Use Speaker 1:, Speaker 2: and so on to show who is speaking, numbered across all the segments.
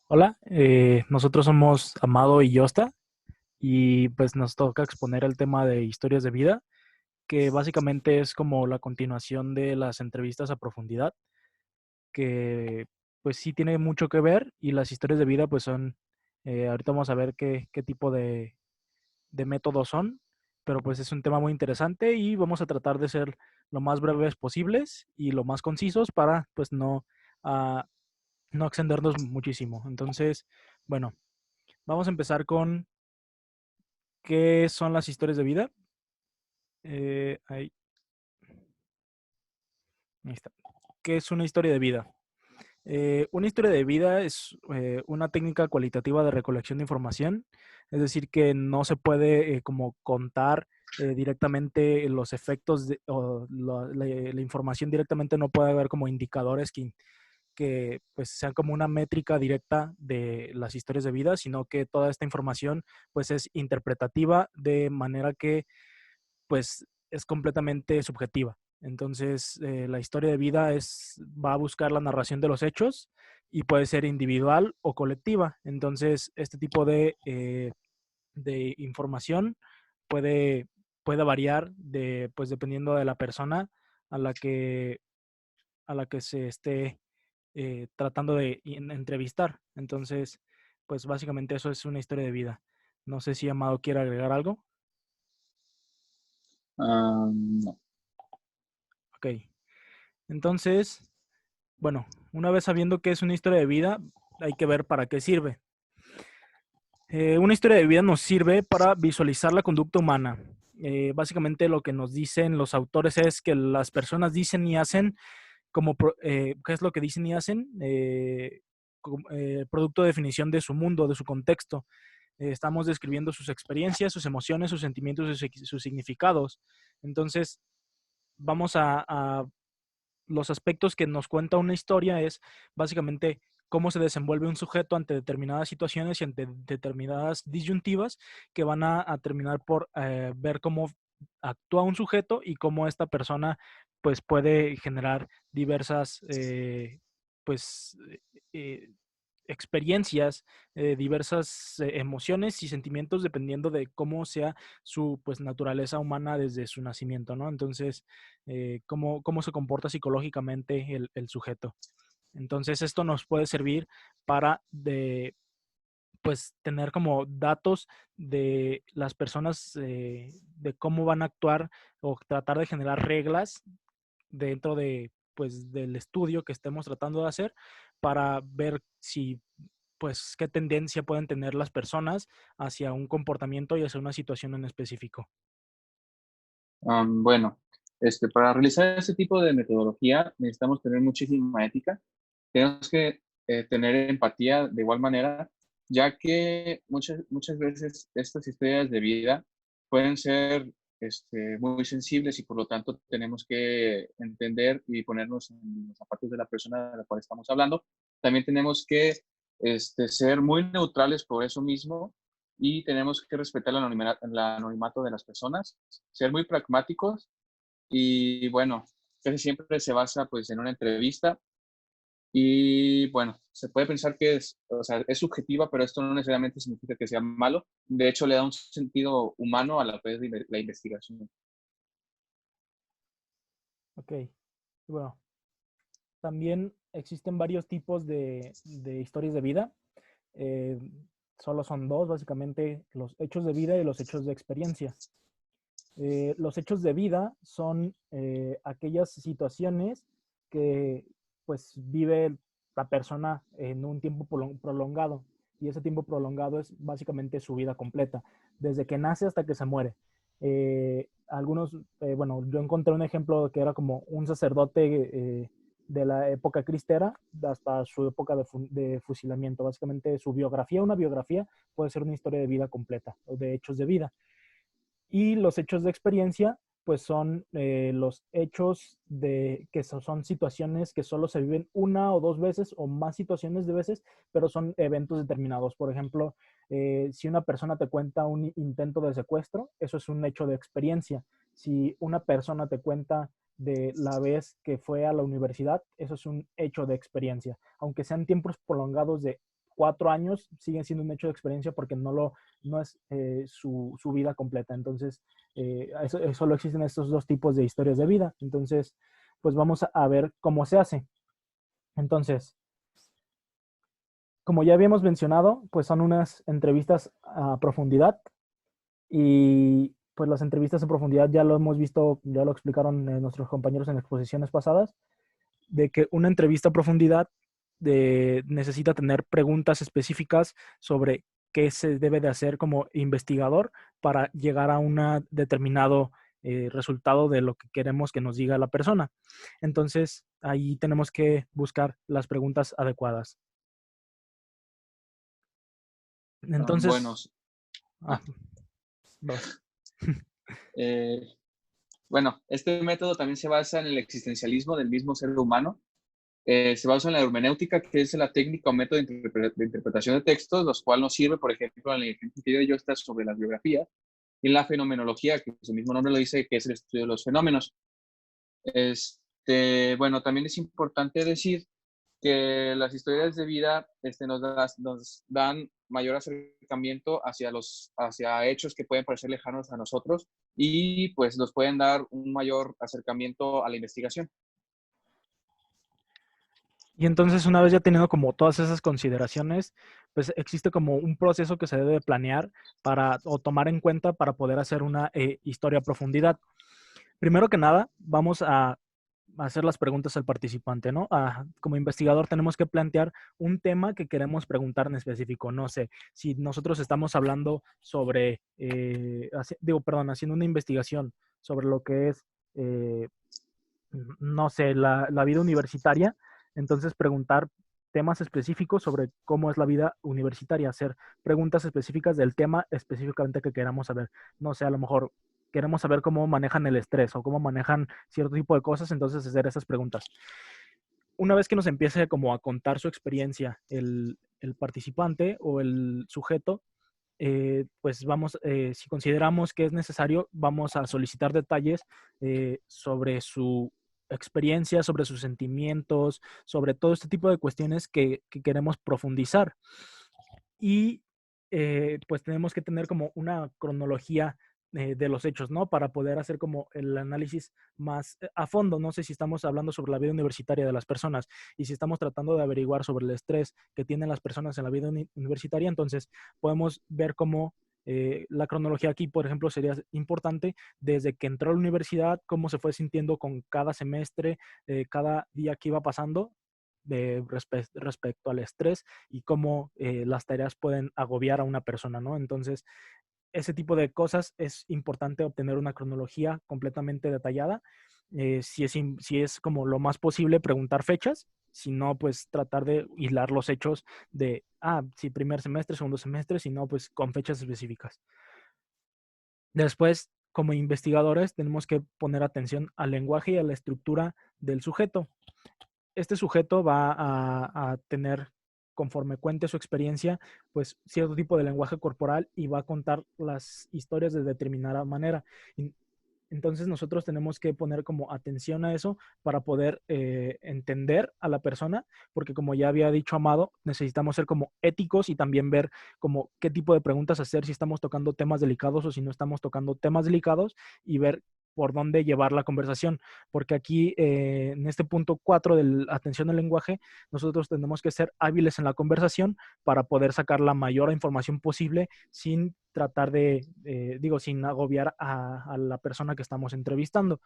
Speaker 1: Hola, nosotros somos Amado y Yosta y pues nos toca exponer el tema de historias de vida, que básicamente es como la continuación de las entrevistas a profundidad, que pues sí tiene mucho que ver y las historias de vida pues son, ahorita vamos a ver qué tipo de métodos son, pero pues es un tema muy interesante y vamos a tratar de ser lo más breves posibles y lo más concisos para pues ah, no extendernos muchísimo. Entonces, bueno. Vamos a empezar con qué son las historias de vida. Ahí, ahí está. ¿Qué es una historia de vida? Una historia de vida es una técnica cualitativa de recolección de información, es decir, que no se puede como contar directamente los efectos o la información directamente, no puede haber como indicadores que pues sean como una métrica directa de las historias de vida, sino que toda esta información pues es interpretativa de manera que pues es completamente subjetiva. Entonces, la historia de vida va a buscar la narración de los hechos y puede ser individual o colectiva. Entonces, este tipo de información puede, puede variar pues, dependiendo de la persona a la que, a la que se esté tratando de entrevistar. Entonces, pues básicamente eso es una historia de vida. No sé si Amado quiere agregar algo.
Speaker 2: No.
Speaker 1: Ok. Entonces, bueno, una vez sabiendo qué es una historia de vida, hay que ver para qué sirve. Una historia de vida nos sirve para visualizar la conducta humana. Básicamente lo que nos dicen los autores es que las personas dicen y hacen qué es lo que dicen y hacen, producto de definición de su mundo, de su contexto. Estamos describiendo sus experiencias, sus emociones, sus sentimientos, sus significados. Entonces, vamos a los aspectos que nos cuenta una historia es básicamente cómo se desenvuelve un sujeto ante determinadas situaciones y ante determinadas disyuntivas que van a terminar por ver cómo actúa un sujeto y cómo esta persona pues puede generar diversas pues eh, experiencias, diversas emociones y sentimientos dependiendo de cómo sea su pues naturaleza humana desde su nacimiento, ¿no? Entonces, cómo se comporta psicológicamente el sujeto. Entonces, esto nos puede servir para pues tener como datos de las personas, de cómo van a actuar o tratar de generar reglas dentro de pues del estudio que estemos tratando de hacer para ver si pues qué tendencia pueden tener las personas hacia un comportamiento y hacia una situación en específico.
Speaker 2: Bueno, para realizar este tipo de metodología necesitamos tener muchísima ética. Tenemos que tener empatía de igual manera, ya que muchas veces estas historias de vida pueden ser muy sensibles y por lo tanto tenemos que entender y ponernos en los zapatos de la persona de la cual estamos hablando. También tenemos que ser muy neutrales por eso mismo y tenemos que respetar el anonimato de las personas, ser muy pragmáticos y bueno, casi siempre se basa pues en una entrevista y bueno, se puede pensar que o sea, es subjetiva, pero esto no necesariamente significa que sea malo. De hecho, le da un sentido humano a la vez de la investigación.
Speaker 1: Ok, bueno, también existen varios tipos de historias de vida. Eh, Solo son dos, básicamente, los hechos de vida y los hechos de experiencia. Los hechos de vida son aquellas situaciones que pues vive la persona en un tiempo prolongado y ese tiempo prolongado es básicamente su vida completa, desde que nace hasta que se muere. Bueno, yo encontré un ejemplo que era como un sacerdote de la época cristera hasta su época de fusilamiento. Básicamente su biografía, una biografía, puede ser una historia de vida completa o de hechos de vida. Y los hechos de experiencia, pues son los hechos que son situaciones que solo se viven una o dos veces o más situaciones de veces, pero son eventos determinados. Por ejemplo, si una persona te cuenta un intento de secuestro, eso es un hecho de experiencia. Si una persona te cuenta de la vez que fue a la universidad, eso es un hecho de experiencia. Aunque sean tiempos prolongados de 4 años siguen siendo un hecho de experiencia porque no es su vida completa. Entonces, solo existen estos dos tipos de historias de vida. Entonces, pues vamos a ver cómo se hace. Entonces, como ya habíamos mencionado, pues son unas entrevistas a profundidad y pues las entrevistas a profundidad ya lo hemos visto, ya lo explicaron nuestros compañeros en exposiciones pasadas, de que una entrevista a profundidad necesita tener preguntas específicas sobre qué se debe de hacer como investigador para llegar a un determinado resultado de lo que queremos que nos diga la persona. Entonces, ahí tenemos que buscar las preguntas adecuadas.
Speaker 2: Bueno,
Speaker 1: Entonces,
Speaker 2: ah,
Speaker 1: vas.
Speaker 2: eh, bueno, este método también se basa en el existencialismo del mismo ser humano. Se basa en la hermenéutica, que es la técnica o método de interpretación de textos, los cuales nos sirve, por ejemplo, en el ejemplo que yo está sobre las biografías, y en la fenomenología, que su mismo nombre lo dice, que es el estudio de los fenómenos. Bueno, también es importante decir que las historias de vida nos dan mayor acercamiento hacia hechos que pueden parecer lejanos a nosotros y pues nos pueden dar un mayor acercamiento a la investigación.
Speaker 1: Y entonces, una vez ya teniendo como todas esas consideraciones, pues existe como un proceso que se debe planear o tomar en cuenta para poder hacer una historia a profundidad. Primero que nada, vamos a hacer las preguntas al participante, ¿no? Como investigador tenemos que plantear un tema que queremos preguntar en específico. No sé, si nosotros estamos hablando sobre, haciendo una investigación sobre lo que es, no sé, la vida universitaria, entonces preguntar temas específicos sobre cómo es la vida universitaria, hacer preguntas específicas del tema específicamente que queramos saber. No sé, a lo mejor queremos saber cómo manejan el estrés o cómo manejan cierto tipo de cosas, entonces hacer esas preguntas. Una vez que nos empiece como a contar su experiencia el participante o el sujeto, pues si consideramos que es necesario, vamos a solicitar detalles sobre su experiencia, sobre sus sentimientos, sobre todo este tipo de cuestiones que queremos profundizar. Y pues tenemos que tener como una cronología de los hechos, ¿no? Para poder hacer como el análisis más a fondo. No sé si estamos hablando sobre la vida universitaria de las personas y si estamos tratando de averiguar sobre el estrés que tienen las personas en la vida universitaria, entonces podemos ver cómo la cronología aquí, por ejemplo, sería importante desde que entró a la universidad, cómo se fue sintiendo con cada semestre, cada día que iba pasando respecto al estrés y cómo las tareas pueden agobiar a una persona, ¿no? Entonces, ese tipo de cosas es importante obtener una cronología completamente detallada. Si es como lo más posible, preguntar fechas. Si no, pues tratar de hilar los hechos si primer semestre, segundo semestre, si no, pues con fechas específicas. Después, como investigadores, tenemos que poner atención al lenguaje y a la estructura del sujeto. Este sujeto va a tener, conforme cuente su experiencia, pues cierto tipo de lenguaje corporal y va a contar las historias de determinada manera. Entonces nosotros tenemos que poner como atención a eso para poder entender a la persona, porque como ya había dicho Amado, necesitamos ser como éticos y también ver como qué tipo de preguntas hacer si estamos tocando temas delicados o si no estamos tocando temas delicados y ver por dónde llevar la conversación, porque aquí en este punto 4 de la atención al lenguaje, nosotros tenemos que ser hábiles en la conversación para poder sacar la mayor información posible sin tratar sin agobiar a la persona que estamos entrevistando.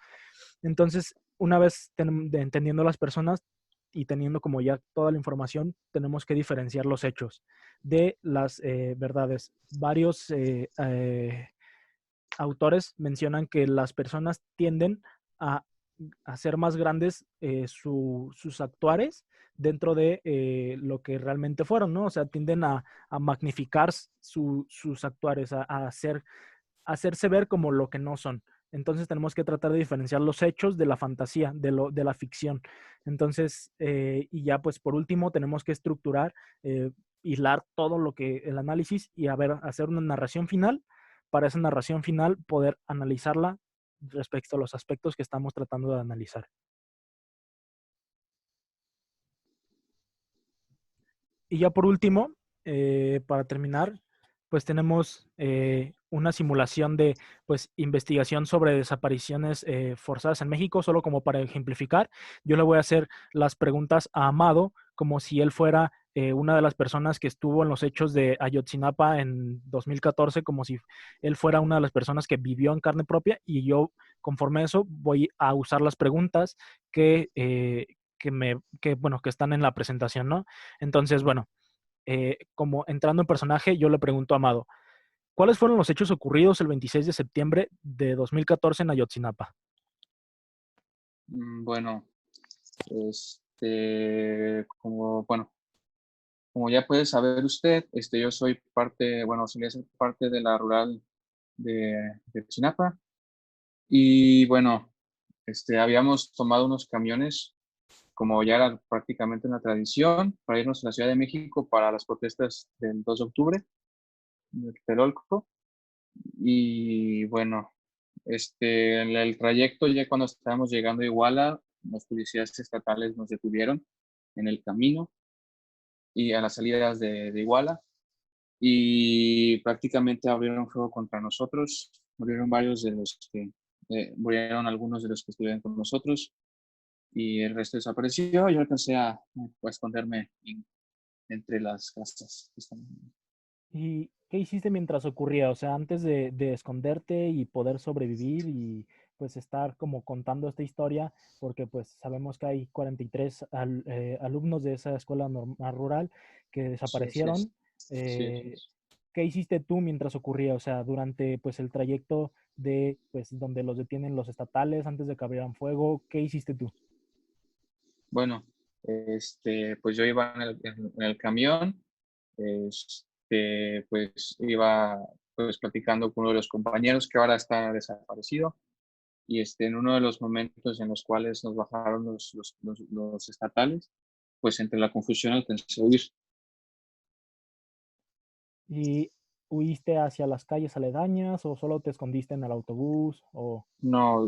Speaker 1: Entonces, una vez entendiendo las personas y teniendo como ya toda la información, tenemos que diferenciar los hechos de las verdades. Varios autores mencionan que las personas tienden a hacer más grandes sus actuares dentro de lo que realmente fueron, ¿no? O sea, tienden a magnificar sus actuares, hacerse ver como lo que no son. Entonces tenemos que tratar de diferenciar los hechos de la fantasía, de la ficción. Entonces, y ya pues por último tenemos que estructurar, hilar todo el análisis y hacer una narración final. Para esa narración final poder analizarla respecto a los aspectos que estamos tratando de analizar. Y ya por último, para terminar, pues tenemos una simulación de pues, investigación sobre desapariciones forzadas en México, solo como para ejemplificar. Yo le voy a hacer las preguntas a Amado como si él fuera una de las personas que estuvo en los hechos de Ayotzinapa en 2014, como si él fuera una de las personas que vivió en carne propia, y yo, conforme a eso, voy a usar las preguntas bueno, que están en la presentación, ¿no? Entonces, bueno, como entrando en personaje, yo le pregunto a Amado, ¿cuáles fueron los hechos ocurridos el 26 de septiembre de 2014 en Ayotzinapa?
Speaker 2: Bueno, bueno, como ya puede saber usted, yo soy parte, bueno, solía ser parte de la rural de Chinapa. Y bueno, habíamos tomado unos camiones, como ya era prácticamente una tradición, para irnos a la Ciudad de México para las protestas del 2 de octubre, en Tlatelolco. Y bueno, en el trayecto, ya cuando estábamos llegando a Iguala, los policías estatales nos detuvieron en el camino y a las salidas de Iguala, y prácticamente abrieron fuego contra nosotros. Murieron varios de los que, murieron algunos de los que estuvieron con nosotros, y el resto desapareció. Yo alcancé a esconderme entre las casas que están.
Speaker 1: ¿Y qué hiciste mientras ocurría? O sea, antes de esconderte y poder sobrevivir y pues estar como contando esta historia, porque pues sabemos que hay 43 alumnos de esa escuela normal rural que
Speaker 2: Sí, así es.
Speaker 1: desaparecieron.
Speaker 2: Sí, así
Speaker 1: eh,
Speaker 2: es.
Speaker 1: ¿Qué hiciste tú mientras ocurría? O sea, durante pues el trayecto de pues donde los detienen los estatales antes de que abrieran fuego, ¿qué hiciste tú?
Speaker 2: Bueno, pues yo iba en el camión, pues iba pues platicando con uno de los compañeros que ahora está desaparecido, y en uno de los momentos en los cuales nos bajaron los estatales, pues entre la confusión alcancé a huir.
Speaker 1: ¿Y huiste hacia las calles aledañas o solo te escondiste en el autobús? O
Speaker 2: No,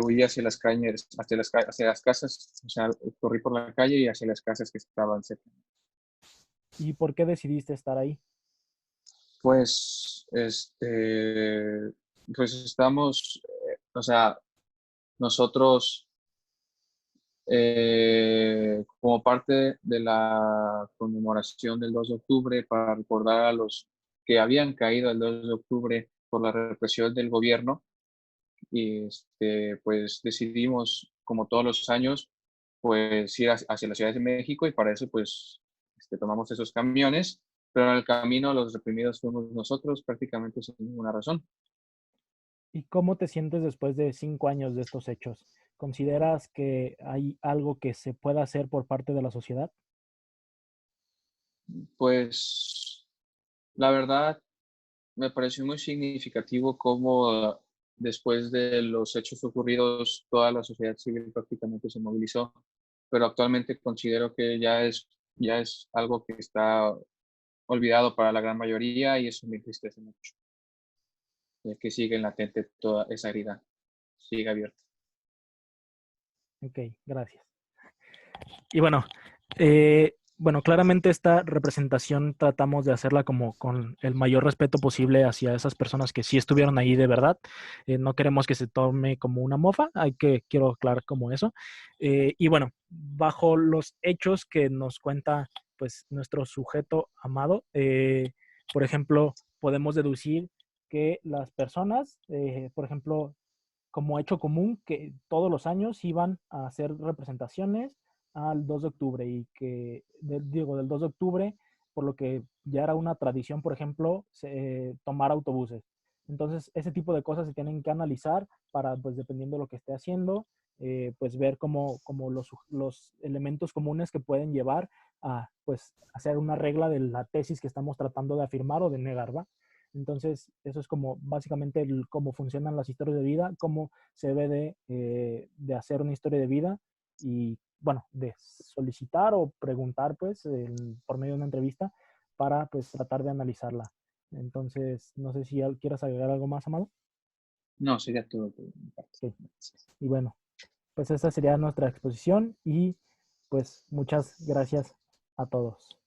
Speaker 2: huí hacia las calles, hacia las casas, o sea, corrí por la calle y hacia las casas que estaban cerca.
Speaker 1: ¿y por qué decidiste estar ahí?
Speaker 2: Pues, pues estamos, o sea, nosotros, como parte de la conmemoración del 2 de octubre, para recordar a los que habían caído el 2 de octubre por la represión del gobierno, y pues decidimos, como todos los años, pues ir hacia la Ciudad de México, y para eso pues tomamos esos camiones, pero en el camino los reprimidos fuimos nosotros, prácticamente sin ninguna razón.
Speaker 1: ¿Y cómo te sientes después de 5 años de estos hechos? ¿Consideras que hay algo que se pueda hacer por parte de la sociedad?
Speaker 2: Pues la verdad me pareció muy significativo cómo después de los hechos ocurridos toda la sociedad civil prácticamente se movilizó, pero actualmente considero que ya es algo que está olvidado para la gran mayoría, y eso me entristece mucho, ya que sigue latente toda esa herida, sigue abierta.
Speaker 1: Ok, gracias. Y bueno, claramente esta representación tratamos de hacerla como con el mayor respeto posible hacia esas personas que sí estuvieron ahí de verdad. No queremos que se tome como una mofa, quiero aclarar como eso. Y bueno, bajo los hechos que nos cuenta pues nuestro sujeto amado, por ejemplo, podemos deducir que las personas, por ejemplo, como hecho común, que todos los años iban a hacer representaciones al 2 de octubre y que, digo, del 2 de octubre, por lo que ya era una tradición, por ejemplo, tomar autobuses. Entonces, ese tipo de cosas se tienen que analizar para, pues, dependiendo de lo que esté haciendo, pues, ver como los elementos comunes que pueden llevar a, pues, hacer una regla de la tesis que estamos tratando de afirmar o de negar, ¿va? Entonces, eso es como básicamente cómo funcionan las historias de vida, cómo se debe de hacer una historia de vida y, bueno, de solicitar o preguntar, pues, por medio de una entrevista para, pues, tratar de analizarla. Entonces, no sé si quieras agregar algo más, Amado.
Speaker 2: No, sería todo por mi parte.
Speaker 1: Sí. Y bueno, pues esta sería nuestra exposición y, pues, muchas gracias a todos.